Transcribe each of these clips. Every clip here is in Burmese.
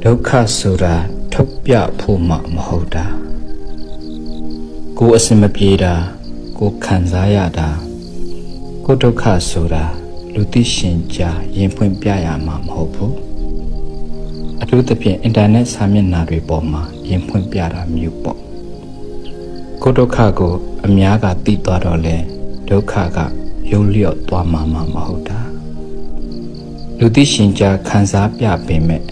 ဒုက္ခဆိုတာထုတ်ပြဖို့မှမဟုတ်တာကိုယ်အစင်မပြေတာကိုယ်ခံစားရတာကိုယ်ဒုက္ခဆိုတာလူသိရှင်ကြားရင်ဖွင့်ပြရမှာမဟုတ်ဘူးအထူးသဖြင့်အင်တာနက်စာမျက်နှာတွေပေါ်မှာရင်ဖွင့်ပြတာမျိုးပေါ့ကိုယ်ဒုက္ခကိုအများကသိသွားတော့လဲဒုက္ခကရုပ်လျော့သွားမှာမဟုတ်တာလူသိရှင်ကြားခံစားပြပေမဲ့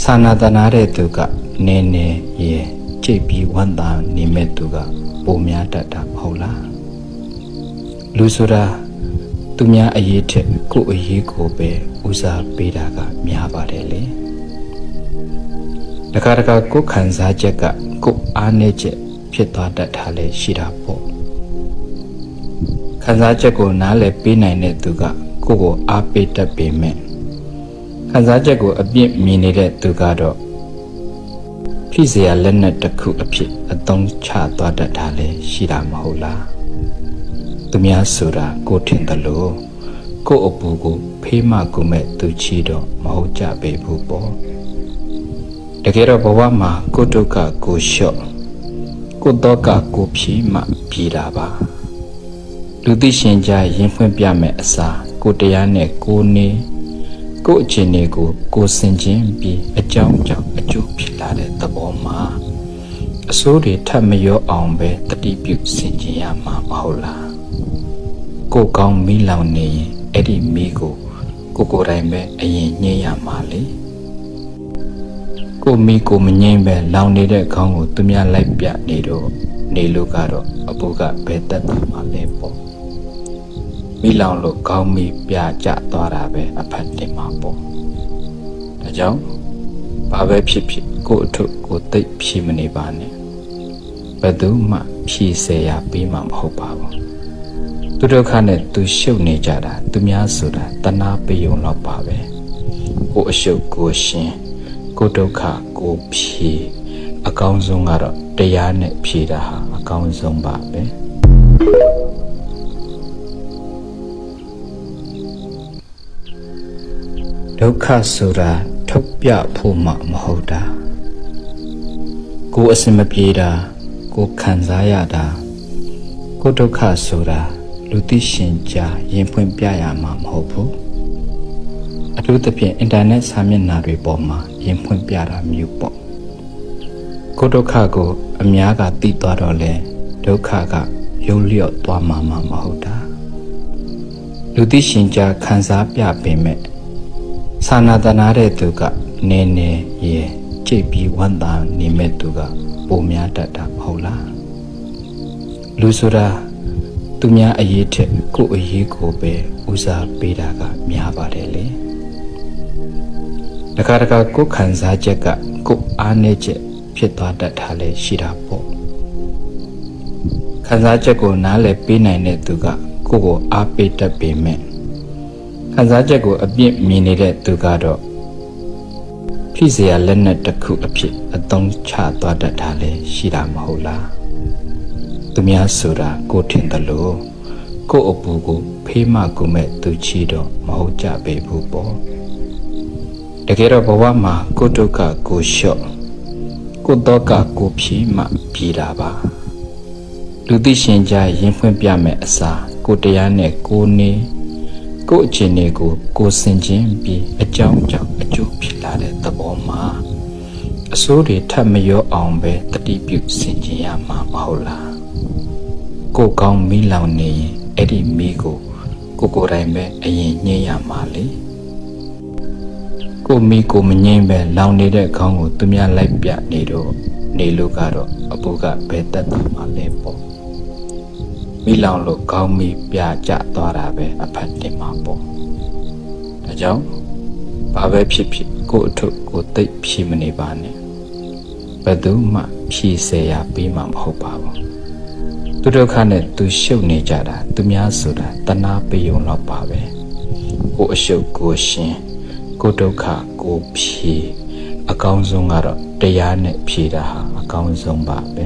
စာနာတနာတဲ့သူကနည်းနည်းရဲ့ကြိတ်ပြီးဝမ်းသာနေမဲ့သူကပိုများတတ်တာမဟုတ်လားလူဆိုတာသူများအရေးထက်ကိုယ့်အရေးကိုပဲဦးစားပေးတာကများပါတယ်လေတခါတခါကိုယ်ခံစားချက်ကကိုယ်အားနည်းချက်ဖြစ်သွားတတ်တာလည်းရှိတာပေါ့ခံစားချက်ကိုနားလည်ပေးနိုင်တဲ့သူကကိုယ့်ကိုအားပေးတတ်ပေမဲ့ခံစားချက်ကိုအပြစ်မြင်နေတဲ့သူကတော့ဖိစရာလက်နက်တစ်ခုအဖြစ်အသုံးချသွားတတ်တာလည်းရှိတာမဟုတ်လားသူများဆိုတာကိုထင်တယ်လို့ကိုအပူကိုဖေးမကူမဲ့သူချီတော့မဟုတ်ကြပေဘူးပေါ့တကယ်တော့ဘဝမှာကိုဒုက္ခကိုလျှော့ကိုဒုက္ခကိုဖြီးမှပြည်တာပါလူသိရှင်ကြားရင်ဖွင့်ပြမဲ့အစာကိုတရားနဲ့ကိုနေကိုယ့်အခြေအနေကိုဆင်ခြင်ပြီးအကြောင်းကြောင့်အကျိုးဖြစ်လာတဲ့သဘောမှာအဆိုးတွေထပ်မရောအောင်ပဲတတိပြုဆင်ခြင်ရမှာမဟုတ်လားကိုယ်ကောင်းမီးလောင်နေရင်အဲ့ဒီမီးကိုကိုယ်တိုင်ပဲအရင်ညှိရမှာလေကိုမီးကိုမငြိမ်းပဲလောင်နေတဲ့ခေါင်းကိုသူများလိုက်ပြနေလို့ကတော့အပူကဘယ်တက်တာမှလဲပေါ့မိလောင်လို့ကောင်းမီပြကြသွားတာပဲအဖတ်တင်မှာပေါ့ဒါကြောင့်ဘာပဲဖြစ်ဖြစ်ကိုအထုကိုသိပ်ဖြီးမနေပါနဲ့ဘယ်သူမှဖြီးစေရပေးမှာမဟုတ်ပါဘူးသူဒုက္ခနဲ့သူရှုပ်နေကြတာသူများဆိုတာတနာပယုံတော့ပါပဲကိုအရှုပ်ကိုရှင်ကိုဒုက္ခကိုဖြီးအကောင်းဆုံးကတော့တရားနဲ့ဖြီးတာဟာအကောင်းဆုံးပါပဲဒုက္ခဆိုတာထုတ်ပြဖို့မှမဟုတ်တာကိုယ်အစင်မပြေတာကိုယ်ခံစားရတာကိုယ်ဒုက္ခဆိုတာလူသိရှင်ကြားရင်ဖွင့်ပြရမှာမဟုတ်ဘူးအထူးသဖြင့်အင်တာနက်စာမျက်နှာတွေပေါ်မှာရင်ဖွင့်ပြတာမျိုးပေါ့ကိုယ်ဒုက္ခကိုအများကသိသွားတော့လဲဒုက္ခကရုပ်လျော့သွားမှာမဟုတ်တာလူသိရှင်ကြားခံစားပြပေမဲ့စာနာတနာတဲ့သူကနည်းနည်းရဲ့ကြိတ်ပြီးဝမ်းသာနေမဲ့သူကပိုများတတ်တာမဟုတ်လားလူဆိုတာသူများအရေးထက်ကိုယ့်အရေးကိုပဲဦးစားပေးတာကများပါတယ်လေတခါတခါကိုယ်ခံစားချက်ကကိုယ်အားနည်းချက်ဖြစ်သွားတတ်တာလည်းရှိတာပေါ့ခံစားချက်ကိုနားလည်ပေးနိုင်တဲ့သူကကိုယ့်ကိုအားပေးတတ်ပေမဲ့ခံစားချက်ကိုအပြစ်မြင်နေတဲ့သူကတော့ဖိစရာလက်နက်တစ်ခုအဖြစ်အသုံးချသွားတတ်တာလည်းရှိတာမဟုတ်လားသူများဆိုတာကိုထင်တယ်လို့ကိုအပူကိုဖေးမကူမဲ့သူချီတော့မဟုတ်ကြပေဘူးပေါ့တကယ်တော့ဘဝမှာကိုဒုက္ခကိုလျှော့ကိုဒုက္ခကိုဖြီးမှပြည်တာပါလူသိရှင်ကြားရင်ဖွင့်ပြမဲ့အစာကိုတရားနဲ့ကိုနေကိုယ့်အခြေအနေကိုဆင်ခြင်ပြီးအကြောင်းကြောင့်အကျိုးဖြစ်လာတဲ့သဘောမှာအဆိုးတွေထပ်မရောအောင်ပဲတတိပြုဆင်ခြင်ရမှာမဟုတ်လားကိုယ်ကောင်းမီးလောင်နေရင်အဲ့ဒီမီးကိုကိုယ်တိုင်ပဲအရင်ညှိရမှာလေကိုမီးကိုမငြိမ်းပဲလောင်နေတဲ့ခေါင်းကိုသူများလိုက်ပြနေလို့ကတော့အပူကဘယ်တက်တာမှလဲပေါ့မိလောင်လို့ကောင်းမီပြကြသွားတာပဲအဖတ်တင်မှာပေါ့ဒါကြောင့်ဘာပဲဖြစ်ဖြစ်ကိုအထုကိုသိပ်ဖြီးမနေပါနဲ့ဘယ်သူမှဖြီးစေရပေးမှာမဟုတ်ပါဘူးသူဒုက္ခနဲ့သူရှုပ်နေကြတာသူများဆိုတာတနာပယုံတော့ပါပဲကိုအရှုပ်ကိုရှင်ကိုဒုက္ခကိုဖြီးအကောင်းဆုံးကတော့တရားနဲ့ဖြီးတာဟာအကောင်းဆုံးပါပဲ